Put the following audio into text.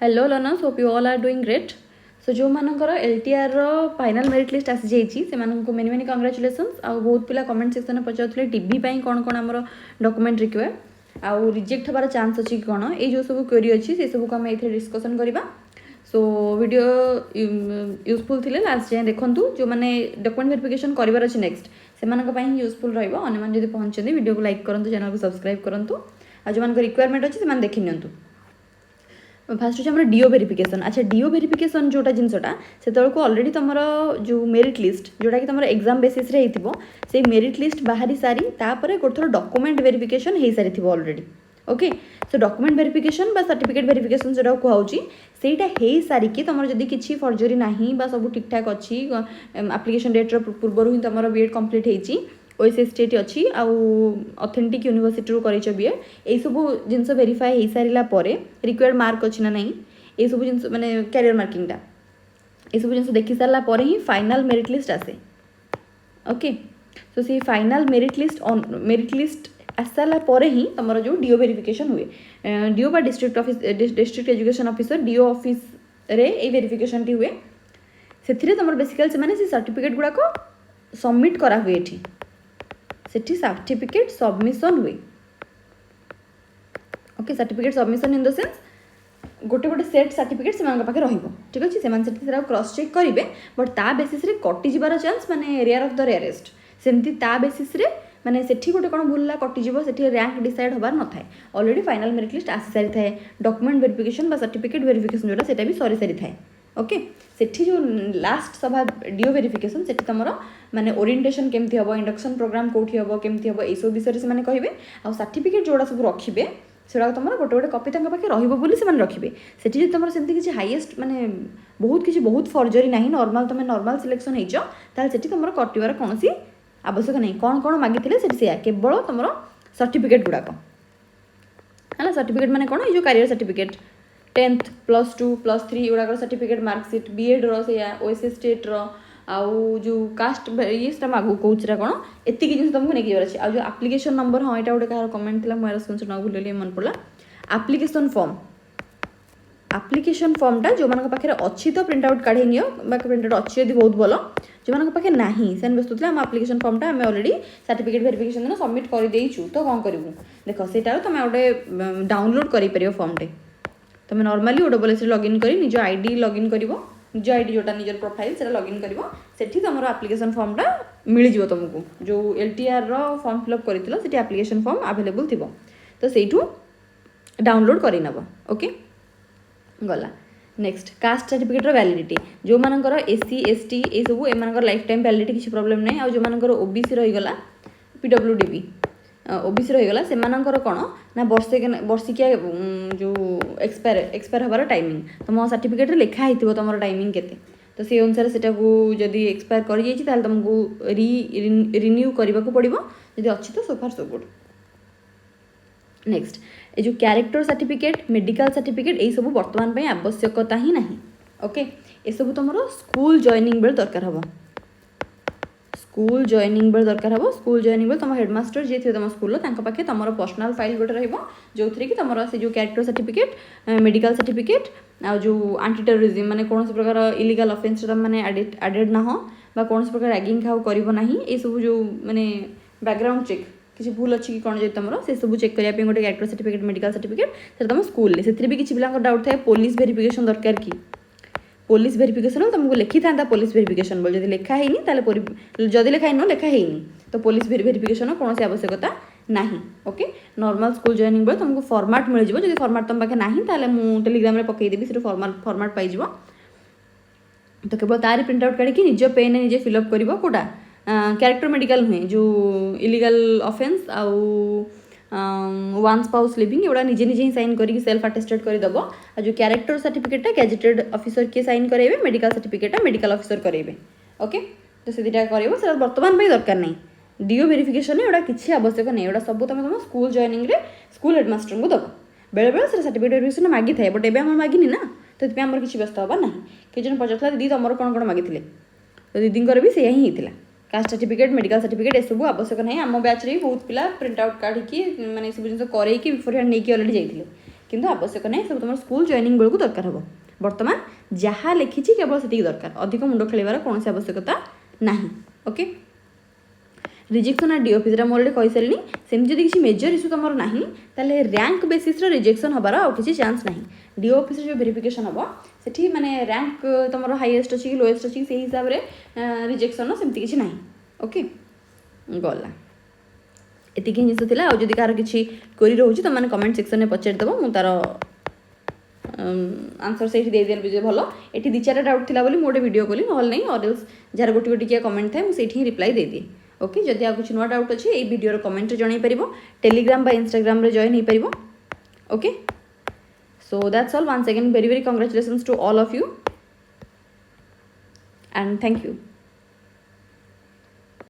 Hello learners, hope you all are doing great. So जो मानकर LTR final merit list आसी जाइए से मेनी मेनी कंग्राचुलेसन्स। आउ बहुत पिला कमेंट सेक्शन में पचारे टीवी कौन कौन आम डॉक्यूमेंट रिक्वायर आउ रिजेक्ट हबार चांस अच्छी कौन ये जो सब क्वेरी अच्छी से सब को आम ये डिस्कसन करवा। सो वीडियो यूजफुल थे लास्ट जाए देखूँ जो मैंने डॉक्यूमेंट वेरिफिकेशन करार अच्छे नेक्स्ट से यूजफुल रही पहुँचते वीडियो को लाइक करूँ, चैनल को सब्सक्राइब करूँ। आ जो रिक्वायरमेंट अच्छे से देखी नियंतु। फास्ट हूँ डीओ वेरिफिकेशन। अच्छा डीओ वेरिफिकेशन जोटा जिनसटा से ऑलरेडी तुम जो मेरिट लिस्ट जोटा कि तुम एग्जाम बेसिस रे से मेरिट लिस्ट बाहरी सारी तापर गोटे थोड़ा डॉक्यूमेंट वेरिफिकेशन हो सारी already. Okay so document verification बा सर्टिफिकेट वेरिफिकेशन जोटा कहूँ सेटा हो सारिकी तुम जदि किसी फर्जरी ना सब ठीक ठाक अच्छी एप्लिकेशन डेट्र पूर्व ही तुम बीएड कंप्लीट होती OSST अच्छी आउ ऑथेंटिक यूनिवर्सिटी रू कर बीएड यही सब जिनस वेरीफाए हो सारा रिक्वायर्ड मार्क अच्छी ना नहीं ये सब जिन माने कैरियर मार्किंगटा ये सब जिन देखी सारापर ही फाइनाल मेरिट लिस्ट आसे। ओके सो से फाइनाल मेरिट लिस्ट आस सारापर ही तुम जो डीओ वेरिफिकेशन हुए डीओ बा district education officer DEO office रे ये वेरिफिकेशन टी हुए से तुम बेसिकली से सर्टिफिकेट गुड़ाक सबमिट करा हुए सेठी सर्टिफिकेट सबमिशन हुए। Okay certificate submission in the sense गोटे गोटे सेट सर्टिफिकेट से ठीक अच्छे से क्रॉस चेक करेंगे बट ता बेसिस रे कटि जीवार चांस माने रेयर ऑफ द रेयरेस्ट सेमती ता बेसिस रे माने सेठी गोटे कौन भूलला कटिज से रैंक डिसाइड होबार न थाए ऑलरेडी फाइनल मेरिट लिस्ट आसी सारी थाए डॉक्यूमेंट वेरिफिकेशन बा सर्टिफिकेट वेरिफिकेशन जोटा सेटा भी सरी सारी थाए। ओके सेठी जो लास्ट सभा डीओ वेरिफिकेशन सेठी तुमर माने ओरिएंटेशन केमती हम इंडक्शन प्रोग्राम कौटी हम केमती हम यही सब विषय से कहे आ सर्टिफिकेट जोड़ा सब रखिए सेटा तुम गोटे गोटे कपि पाखे रखिए सेठी तुम सेमती किसी हाईएस्ट माने बहुत फर्जरी ना नॉर्मल तुम नॉर्मल सिलेक्शन होती तुम कटार कौन आवश्यक नहीं कौन कौन मागिले से केवल तुम सर्टिफिकेट गुड़ाक है सर्टिफिकेट माने कौन ये कैरियर सर्टिफिकेट 10th +2 +3 गुड़ाक सर्टिफिकेट मार्कसीट बीएड रा OSST आउ जो कास्ट ये मागू कौन एति जिन तुमको नहीं अच्छे आ जो आप्लिकेशन नंबर हाँ यहाँ गोटे कह कमेंट थी मुझे स्क्रीनशॉट ना भूल मन पड़ा आप्लिकेशन फॉर्मटा जो मान पाखे अच्छी तो प्रिंट आउट काढ़ी नियो प्रिंट आउट अच्छी यदि बहुत भल जो मान पाखे ना से व्यस्त आम आप्लिकेशन फॉर्मटा आम ऑलरेडी सर्टिफिकेट वेरिफिकेशन दिन सबमिट कर देचु तो कौन करूँ देख से तुम गोटे डाउनलोड कर फॉर्मटे तुम नॉर्मली OSS लॉगिन कर निज आईडी लॉगिन कर निज आईडी जोटा निजर प्रोफाइल से लॉगिन कर तुम आप्लिकेशन फॉर्मटा मिल जाव तुमको जो LTR फॉर्म फिलअप कर आप्लिकेशन फॉर्म अवेलेबल थी तो सेठू डाउनलोड कर नब। ओके गला नेक्स्ट कास्ट सर्टिफिकेट वैलिडिटी जो मानकर SC ST ये सब एम लाइफ टाइम वैलिडिटी किसी प्रॉब्लम नहीं आ जो मानकर OBC रहीगला PWDB OBC रहीगला से कौन ना वर्षिकिया जो एक्सपायर हबार टाइमिंग तुम सर्टिफिकेट लिखाई तुम टाइमिंग केते तो से अनुसार से जदि एक्सपायर कर जाए तुमको रिन्यू करने को पड़ो जदि अच्छी तो सोफार सो गुड। नेक्स्ट ये जो कैरेक्टर सर्टिफिकेट मेडिकल सर्टिफिकेट यही सब बर्तमान पे आवश्यकता ही नहीं। ओके ये सब तुम स्कूल जॉइनिंग बेल दरकार हम स्कूल जॉइनिंग बेल दरकार हम स्कूल जॉइनिंग बेल तुम हेडमास्टर जी थे तुम स्कूल पाखे तुम पर्सनल फाइल गोटे जो थी कि तुम से जो कैरेक्टर सर्टिफिकेट मेडिकल सर्टिफिकेट आ जो एंटी टेररिज्म माने कौन प्रकार इलीगल ऑफेंस तुम मैंने एडेड ना हो कौन प्रकार रैगिंग खाओ करना ये सब जो माने बैकग्राउंड चेक किसी भूल अच्छी कि कौन तुम से सब चेक करने गोटे कैरेक्टर सर्टिफिकेट मेडिकल सर्टिफिकेट से तुम स्कूल से भी किसी पिला डाउट थाए पुलिस वेरिफिकेशन दरकार कि पुलिस वेरिफिकेशन तुमको लिखी था पुलिस वेरिफिकेशन बोल जब लिखाई जदि लिखाई न लिखाई तो पुलिस वेरिफिकेशन कौन आवश्यकता ना। ओके नॉर्मल स्कूल जॉइनिंग बेल तुमको फॉर्मेट मिल जाए जब फॉर्मेट तुम पाखे ना मुझे टेलीग्राम में पकईदेवी से फॉर्मेट पाइज तो केवल तार प्रिंट आउट काढ़ी निज पेन निजे फिलअप कर कौटा कैरेक्टर मेडिकल नुहे जो इलीगल ऑफेंस आउ वन स्पाउस लिविंग एगुड़ा निजे निजे ही साइन करके सेल्फ अटेस्टेड करदेव आ जो कैरेक्टर सर्टिफिकेटा गैजेटेड ऑफिसर किए साइन कराइबे मेडिकल सर्टिफिकेटा मेडिकल ऑफिसर कराइबे। ओके तो से दुटा कर बर्तमान दरकार नहीं डीओ वेरिफिकेशन एगुड़ा किसी आवश्यक नहीं एगुड़ा सब तुम तुम स्कूल जॉइनिंग रे स्कूल हेडमास्टर को दब बेले बेले से सर्टिफिकेट वेरिफिकेशन मागी थाए बट एवं आम मागिनी ना तो ये किसी व्यस्त हबार ना कि जन पचार दीदी तुम कौन कौन मागी तो दीदी भी से ही होता कास्ट सर्टिफिकेट मेडिकल सर्टिफिकेट ये सब आवश्यक नहीं आम बैच रे बहुत पिला प्रिंट आउट काढ़ी माने सब जिन करके बिफोर हैंड नहीं ऑलरेडी जाइए किंतु आवश्यक नहीं सब तुम स्कूल जॉइनिंग बेलू दरकार हम बर्तमान जहाँ लिखी केवल से दरकार अधिक मुंड खेलार कौन आवश्यकता ना ओके रिजेक्शन आ डी ऑफिस मोर कही सारे सेमती जब किसी मेजर इश्यू तुम ना ताले रैंक बेसिस रिजेक्शन हबार आउ किसी चांस ना डी ऑफिस जो वेरिफिकेशन हम से माने रैंक तुम हाईएस्ट अच्छी कि लोएस्ट अच्छी से हिसाब से रिजेक्शन सेमती किसी ना ओके गला एति जिन थी आदि कार किसी क्वेरी रोचे तुम मैंने कमेंट सेक्शन में पचारिदेव मु तार आंसर से देदेल भल ये दी चार डाउट थी बोली मुझे वीडियो कली ना नहीं और जार गोटे गोटे कमेंट थाए मुझे रिप्लाई देदिए ओके जदि आ कुछ नुआ डाउट अच्छे ये वीडियो कमेंट जन पार टेलीग्राम बा इंस्टाग्राम रे जॉइन हो पार okay so that's all once again very very congratulations to all of you and thank you